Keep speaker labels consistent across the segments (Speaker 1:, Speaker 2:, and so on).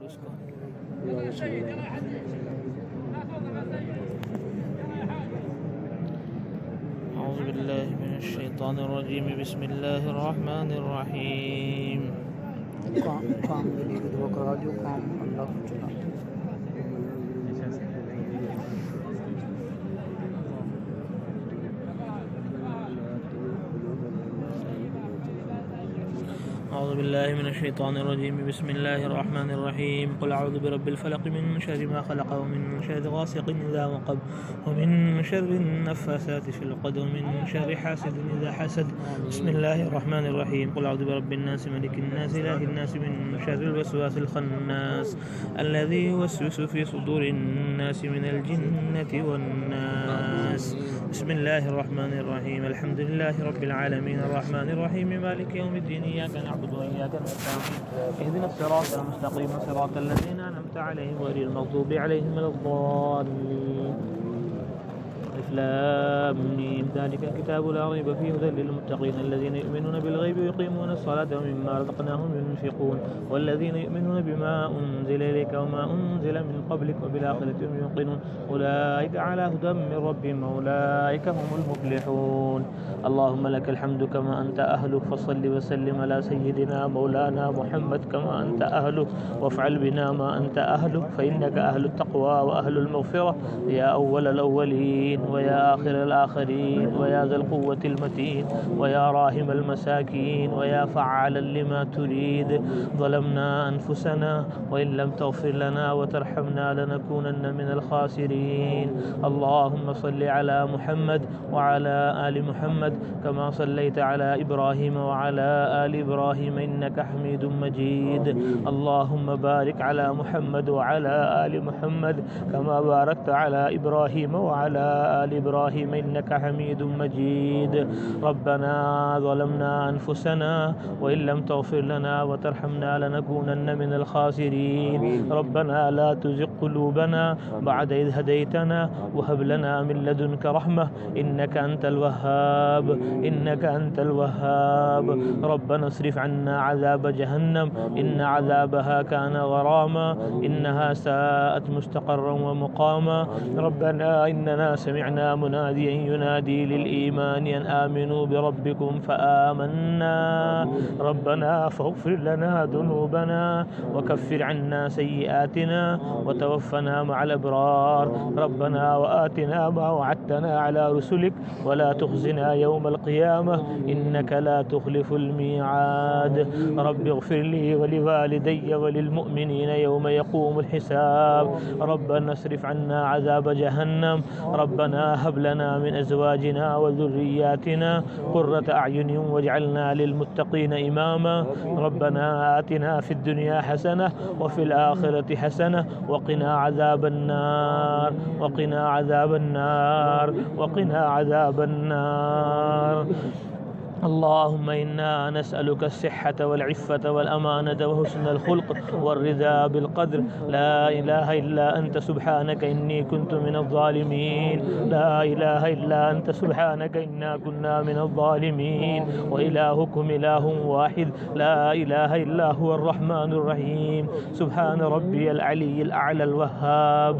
Speaker 1: أعوذ بالله من الشيطان الرجيم. بسم الله الرحمن الرحيم.
Speaker 2: काम वो करा जो काम अल्लाह को चुना।
Speaker 1: أعوذ بالله من الشيطان الرجيم. بسم الله الرحمن الرحيم. قل أعوذ برب الفلق من شر ما خلق ومن شر غاسق إذا وقب ومن شر النفاثات في العقد ومن شر حاسد إذا حسد. بسم الله الرحمن الرحيم. قل أعوذ برب الناس ملك الناس إله الناس من شر الوسواس الخناس الذي يوسوس في صدور الناس من الجنة والناس. بسم الله الرحمن الرحيم. الحمد لله رب العالمين الرحمن الرحيم مالك يوم الدين إياك نعبد وإياك نستعين اهدنا الصراط المستقيم صراط الذين أنعمت عليهم غير المغضوب عليهم ولا الضالين. لام ميم ذلك الكتاب لا ريب فيه هدى للمتقين الذين يؤمنون بالغيب ويقيمون الصلاة ومما رزقناهم ينفقون والذين يؤمنون بما أنزل إليك وما أنزل من قبلك وبالآخرة هم يوقنون أولئك على هدى من ربهم وأولئك هم المفلحون. اللهم لك الحمد كما أنت أهله فصل وسلم على سيدنا مولانا محمد كما أنت أهله وافعل بنا ما أنت أهله فإنك أهل التقوى وأهل المغفرة يا أول الأولين ويا آخر الآخرين ويا ذا القوة المتين ويا راحم المساكين ويا فعالا لما تريد. ظلمنا أنفسنا وإن لم تغفر لنا وترحمنا لنكونن من الخاسرين. اللهم صل على محمد وعلى آل محمد كما صليت على إبراهيم وعلى آل إبراهيم إنك حميد مجيد. اللهم بارك على محمد وعلى آل محمد كما باركت على إبراهيم وعلى آل إبراهيم إنك حميد مجيد. ربنا ظلمنا أنفسنا وإن لم تغفر لنا وترحمنا لنكونن من الخاسرين. ربنا لا تزغ قلوبنا بعد إذ هديتنا وهب لنا من لدنك رحمة إنك أنت الوهاب إنك أنت الوهاب. ربنا اصرف عنا عذاب جهنم إن عذابها كان غراما إنها ساءت مستقرا ومقاما. ربنا إننا سمعنا مناديا ينادي للإيمان أن آمنوا بربكم فآمنا. ربنا فاغفر لنا ذنوبنا وكفر عنا سيئاتنا وتوفنا مع الأبرار. ربنا وآتنا ما وعدتنا على رسلك ولا تخزنا يوم القيامة إنك لا تخلف الميعاد. رب اغفر لي ولوالدي وللمؤمنين يوم يقوم الحساب. ربنا اصرف عنا عذاب جهنم. ربنا هب لنا من أزواجنا وذرياتنا قرة أعين واجعلنا للمتقين إماما. ربنا آتنا في الدنيا حسنة وفي الآخرة حسنة وقنا عذاب النار وقنا عذاب النار وقنا عذاب النار. اللهم إنا نسألك الصحة والعفة والأمانة وحسن الخلق والرضا بالقدر. لا إله إلا أنت سبحانك إني كنت من الظالمين. لا إله إلا أنت سبحانك إنا كنا من الظالمين. وإلهكم إله واحد لا إله إلا هو الرحمن الرحيم. سبحان ربي العلي الأعلى الوهاب.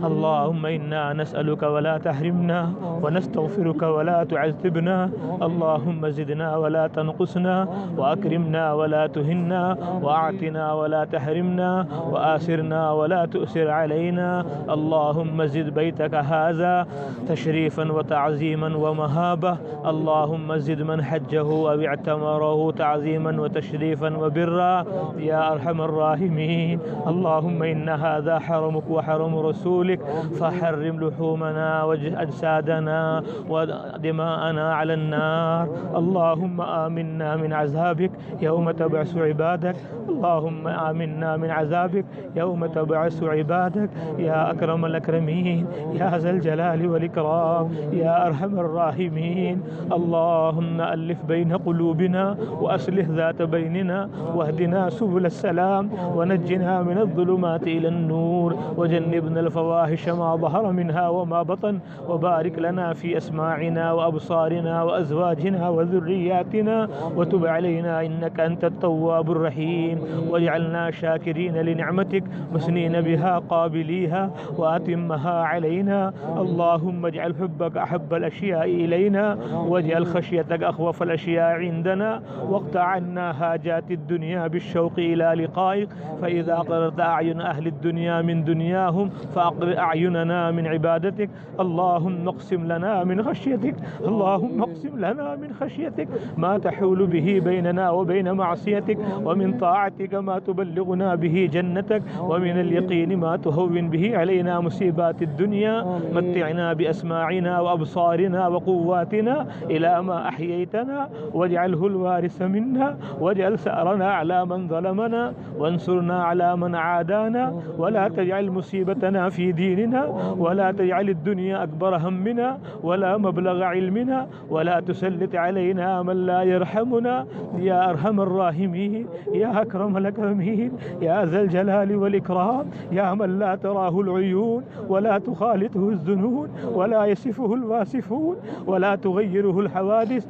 Speaker 1: اللهم إنا نسألك ولا تحرمنا ونستغفرك ولا تعذبنا. اللهم زدنا ولا تنقصنا وأكرمنا ولا تهنا وأعطنا ولا تحرمنا وآسرنا ولا تؤسر علينا. اللهم زد بيتك هذا تشريفا وتعظيما ومهابة. اللهم زد من حجه أو اعتمره تعظيما وتشريفا وبرا يا أرحم الراحمين. اللهم إن هذا حرمك وحرم رسولك فحرم لحومنا وأجسادنا ودماءنا على النار. اللهم آمنا من عذابك يوم تبعث عبادك. اللهم آمنا من عذابك يوم تبعث عبادك يا أكرم الأكرمين يا ذا الجلال والإكرام يا أرحم الراحمين. اللهم ألف بين قلوبنا وأصلح ذات بيننا واهدنا سبل السلام ونجنا من الظلمات إلى النور وجنبنا الفواحش ما ظهر منها وما بطن. وبارك لنا في أسماعنا وأبصارنا وأزواجنا وذرياتنا ذرياتنا وتب علينا إنك أنت التواب الرحيم واجعلنا شاكرين لنعمتك مثنين بها قابليها وأتمها علينا. اللهم اجعل حبك أحب الأشياء إلينا واجعل خشيتك أخوف الأشياء عندنا واقطع عنا حاجات الدنيا بالشوق إلى لقائك. فإذا أقررت أعين أهل الدنيا من دنياهم فأقر أعيننا من عبادتك. اللهم اقسم لنا من خشيتك اللهم اقسم لنا من خشيتك ما تحول به بيننا وبين معصيتك ومن طاعتك ما تبلغنا به جنتك ومن اليقين ما تهون به علينا مصيبات الدنيا. متعنا بأسماعنا وأبصارنا وقواتنا إلى ما أحييتنا واجعله الوارث منا واجعل ثأرنا على من ظلمنا وانصرنا على من عادانا ولا تجعل مصيبتنا في ديننا ولا تجعل الدنيا أكبر همنا ولا مبلغ علمنا ولا تسلط علينا من لا يرحمنا يا أرحم الراحمين يا أكرم الأكرمين يا ذا الجلال والإكرام يا من لا تراه العيون ولا تخالطه الذنون ولا يصفه الواصفون ولا تغيره الحوادث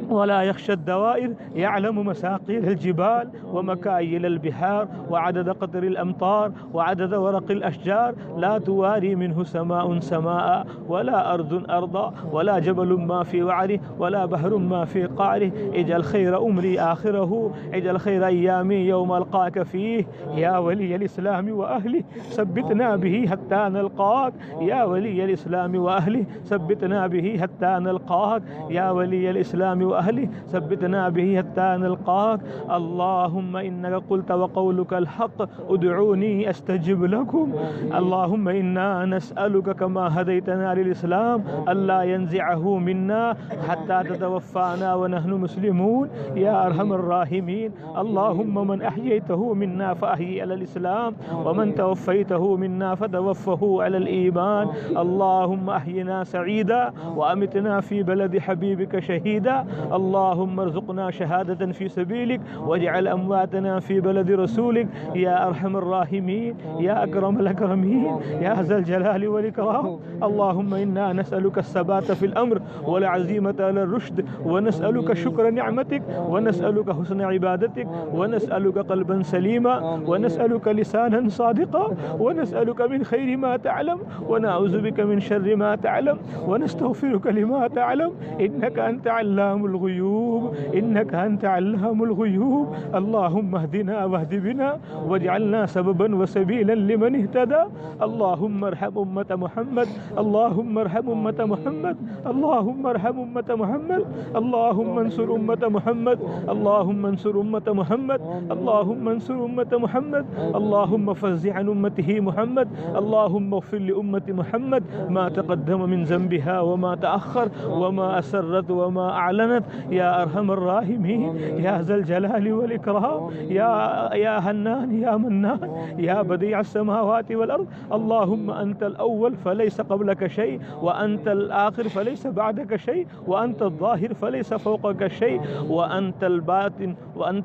Speaker 1: ولا يخشى الدوائر. يعلم مساقيل الجبال ومكايل البحار وعدد قطر الأمطار وعدد ورق الأشجار. لا تواري منه سماء سماء ولا أرض أرضا ولا جبل ما في وعره ولا بحر ما في قعره. اجعل خير أمري آخره اجعل خير أيامي يوم ألقاك فيه. يا ولي الإسلام وأهله ثبتنا به حتى نلقاك. يا ولي الإسلام وأهله ثبتنا به حتى نلقاك. يا ولي الإسلام وأهله ثبتنا به حتى نلقاك. اللهم إنك قلت وقولك الحق ادعوني أستجب لكم. اللهم إنا نسألك كما هديتنا للإسلام ألا ينزعه منا حتى تتوفانا ونحن مسلمون يا أرحم الراحمين. اللهم من أحييته منا فأحيي على الإسلام ومن توفيته منا فتوفه على الإيمان. اللهم أحينا سعيدا وأمتنا في بلد حبيبك شهيدا. اللهم ارزقنا شهادة في سبيلك واجعل أمواتنا في بلد رسولك يا أرحم الراحمين يا أكرم الأكرمين يا ذا الجلال والإكرام. اللهم إنا نسألك الثبات في الأمر والعزيمة على الرشد ونسألك شكر نعمتك ونسألك حسن عبادتك ونسألك قلبا سليما ونسألك لسانا صادقا ونسألك من خير ما تعلم ونعوذ بك من شر ما تعلم ونستغفرك لما تعلم إنك أنت علام الغيوب إنك أنت علام الغيوب. اللهم اهدنا واهد بنا واجعلنا سببا وسبيلا لمن اهتدى. اللهم ارحم أمة محمد اللهم ارحم أمة محمد اللهم ارحم أمة محمد. اللهم انصر أمة محمد اللهم انصر أمة محمد اللهم انصر أمة محمد. اللهم فزع عن أمته محمد. اللهم اغفر لأمة محمد ما تقدم من ذنبها وما تأخر وما أسرت وما أعلنت يا أرحم الراحمين يا ذا الجلال والإكرام يا حنان يا منان يا بديع السماوات والأرض. اللهم أنت الأول فليس قبلك شيء وأنت الآخر فليس بعدك شيء وأنت الظاهر فليس فوقك شيء وأنت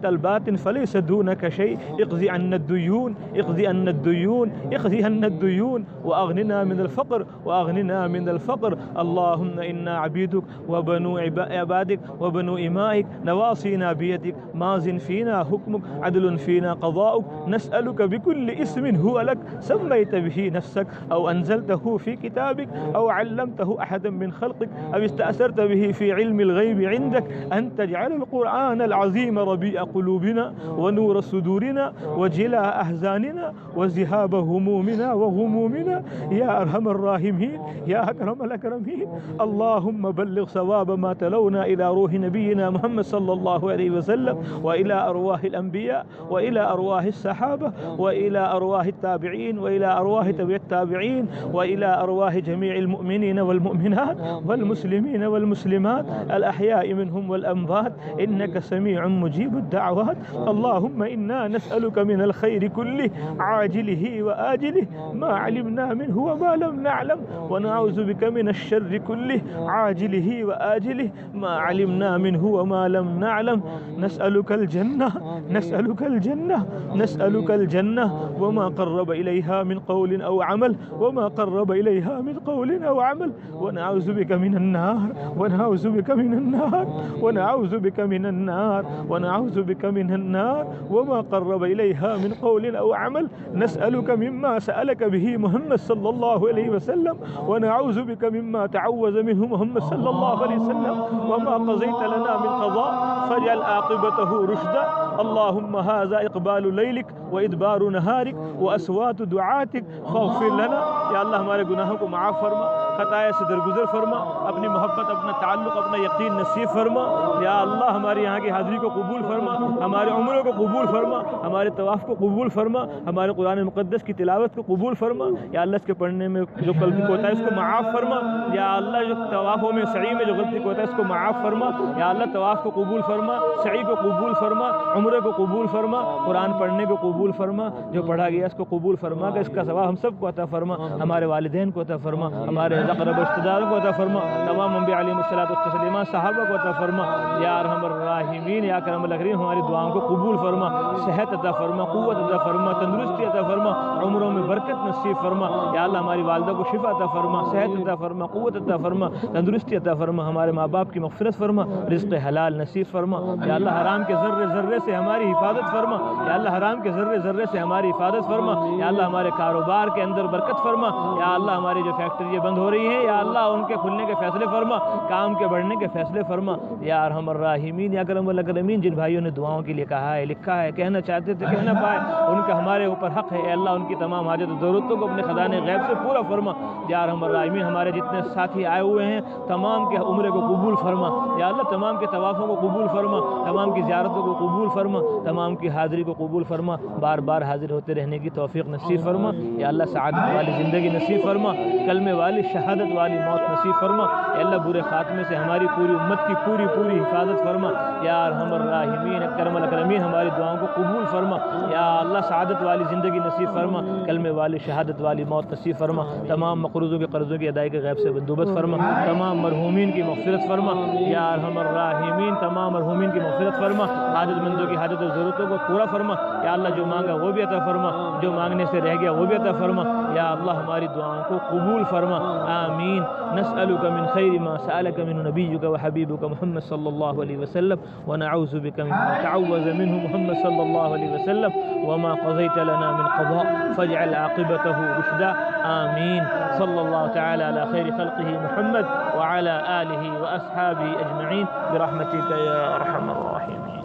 Speaker 1: الباطن فليس دونك شيء. اقضي عنا الديون اقضي عنا الديون اقضي عنا الديون وأغننا من الفقر وأغننا من الفقر. اللهم إنا عبيدك وبنو عبادك وبنو إمائك نواصينا بيدك ماض فينا حكمك عدل فينا قضاؤك. نسألك بكل اسم هو لك سميت به نفسك أو أنزلته في كتابك أو علمته أحدا من خلقك أو استأثرت به في علم الغيب عندك أن تجعل القرآن العظيم ربيع قلوبنا ونور صدورنا وجلاء أحزاننا وذهاب همومنا وغمومنا يا أرحم الراحمين يا أكرم الأكرمين. اللهم بلغ ثواب ما تلونا إلى روح نبينا محمد صلى الله عليه وسلم وإلى أرواح الأنبياء وإلى أرواح الصحابة وإلى أرواح التابعين وإلى أرواح تبع التابعين وإلى أرواح جميع المؤمنين والمؤمنات والمسلمين والمسلمات الأحياء منهم والأموات إنك سميع مجيب الدعوات. اللهم إنا نسألك من الخير كله عاجله وآجله ما علمنا منه وما لم نعلم ونعوذ بك من الشر كله عاجله وآجله ما علمنا علمنا منه وما لم نعلم نسألك الجنة نسألك الجنة نسألك الجنة وما قرب إليها من قول أو عمل وما قرب إليها من قول أو عمل ونعوذ بك من النار ونعوذ بك من النار ونعوذ بك من النار ونعوذ بك من النار وما قرب إليها من قول أو عمل نسألك مما سألك به محمد صلى الله عليه وسلم ونعوذ بك مما تعوذ منه محمد صلى الله عليه وسلم وما قضيت لنا من قضاء فاجعل عاقبته رشدا اللهم هذا إقبال ليلك وإدبار نهارك وأصوات دعاتك فاغفر لنا या अल्लाह हमारे गुनाहों को माफ़ फरमा खताए से दरगुजर फरमा अपनी मोहब्बत अपना ताल्लुक़ अपना यकीन नसीब फरमा या अल्लाह हमारे यहाँ की हाज़िरी को कबूल फरमा हमारे उम्रों को कबूल फरमा हमारे तवाफ़ को कबूल फरमा हमारे कुरान मुक़द्दस की तिलावत को कबूल फरमा या अल्लाह इसके पढ़ने में जो गलती होता है इसको माफ़ फरमा या अल्लाह जो तवाफ़ों में सही में जो गलती होता है इसको माफ़ फरमा या अल्लाह तवाफ़ को कबूल फरमा सही को कबूल फरमा उम्र को कबूल फरमा कुरान पढ़ने को कबूल फरमा जो पढ़ा गया इसको कबूल फरमा कि इसका सवाब हम सबको अता फरमा हमारे वालिदैन को अता फरमा हमारे अक़रब रिश्तेदारों को अता फरमा तमाम अंबिया अलैहिमुस्सलातु वस्सलाम सहाबा को अता फरमा या अरहमर राहिमीन या अकरमल अकरीम हमारी दुआओं को कबूल फरमा सेहत अता फरमा क़ुव्वत अता फरमा तंदुरुस्ती अता फरमा उम्रों में बरकत नसीब फरमा या अल्लाह हमारी वालिदा को शिफा अता फरमा सेहत अता फरमा क़ुव्वत अता फरमा तंदुरुस्ती अता फरमा हमारे माँ बाप की मग़फ़िरत फरमा रिज़्क़ हलाल नसीब फरमा या अल्लाह हराम के ज़र्रे ज़र्रे से हमारी हिफाजत फरमा या अल्लाह हराम के ज़र्रे ज़र्रे से हमारी हिफाजत फरमा या अल्लाह हमारे कारोबार के अंदर बरकत फरमा या अल्लाह हमारी जो फैक्ट्रियाँ बंद हो रही हैं या अल्लाह उनके खुलने के फ़ैसले फरमा काम के बढ़ने के फ़ैसले फरमा या अरहमर राहिमीन या अकरमुल अकरमीन जिन भाइयों ने दुआओं के लिए कहा है लिखा है कहना चाहते थे कह ना पाए उनका हमारे ऊपर हक़ है अल्लाह उनकी तमाम हाजत ज़रूरतों को अपने ख़ज़ाने गैब से पूरा फरमा या अरहमर राहिमीन हमारे जितने साथी आए हुए हैं तमाम के उम्र को कबूल फरमा या अल्लाह तमाम के तवाफ़ों को कबूल फरमा तमाम की ज़ियारतों को कबूल फरमा तमाम की हाज़िरी को कबूल फरमा बार बार हाजिर होते रहने की तौफ़ीक़ नसीब फरमा या अल्लाह सआदत वाली ज़िंदगी नसीब फरमा कलमे वाली शहादत वाली मौत नसीब फरमा या अल्लाह बुरे ख़ात्मे से हमारी पूरी उम्मत की पूरी हिफाजत फरमा या अरहमर राहिमीन अकरमुल अकरमीन हमारी दुआओं को कबूल फरमा या अल्लाह सआदत वाली ज़िंदगी नसीब फरमा कलमे वाली शहादत वाली मौत नसीब फरमा तमाम मक़रूज़ों के कर्ज़ों की अदायगी गैब से बंदोबस्त फरमा तमाम मरहूमीन की मग़फ़िरत फरमा या अरहमर राहिमीन तमाम मरहूमीन की मग़फ़िरत फरमा हाजतमंदों की हाजत और ज़रूरतों को पूरा फरमा या अल्लाह जो मांगा वो भी अता फरमा जो मांगने से रह गया वो भी अता फरमा या अल्लाह हमारी दुआओं को कबूल फरमा आमीन नस्अलुका मिन खैरि मा सअलका मिन नबिय्युका व हबीबुका मुहम्मद सल्लल्लाहु अलैहि वसल्लम व नऊज़ु बिका मिम्मा तअव्वज़ मिन्हु मुहम्मद सल्लल्लाहु अलैहि वसल्लम व मा क़ज़ैत लना मिन क़ज़ा फजअल आक़िबतहु रुशदा आमीन सल्लल्लाहु तआला अला खैरि ख़ल्क़िही मुहम्मद व अला आलिही व अस्हाबिही अजमईन बिरहमतिका या अरहमर राहिमीन।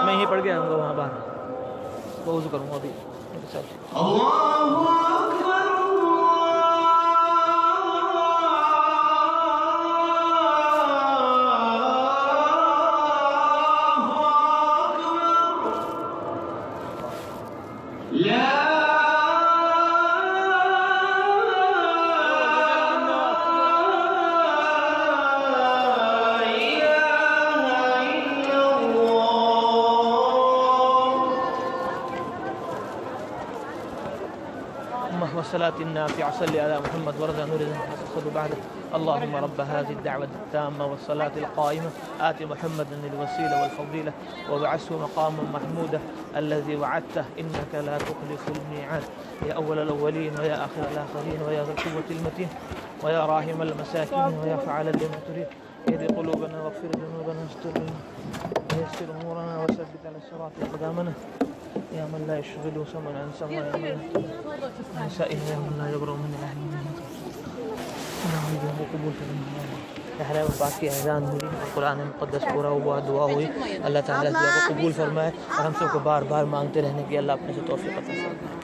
Speaker 1: मैं यहीं पढ़ के आऊँगा वहाँ बाहर वज़ू करूँगा अभी मेरे साथ। والصلاة النافعة صل على محمد ورضى نور الحسن بعده اللهم رب هذه الدعوة التامة والصلاة القائمة آت محمدا الوسيلة والفضيلة وابعثه مقاما محمودا الذي وعدته إنك لا تخلف الميعاد يا أول الأولين ويا آخر الآخرين ويا ذا القوة المتين ويا راحم المساكين ويا فعال لما تريد اهد قلوبنا واغفر ذنوبنا واستر ويسر أمورنا وثبت على الصراط أقدامنا يا من لا يشغل سمعا عن سمع يا من سائل يا من لا يبرأ من أهل قبول تحرام باقی اذان ہوئی قرآن مقدس پورا ہوا دعا ہوئی اللہ تعالیٰ دعا کو قبول فرمائے اور ہم سب کو بار بار مانگتے رہنے کی اللہ اپنے سے توفیق عطا فرمائے.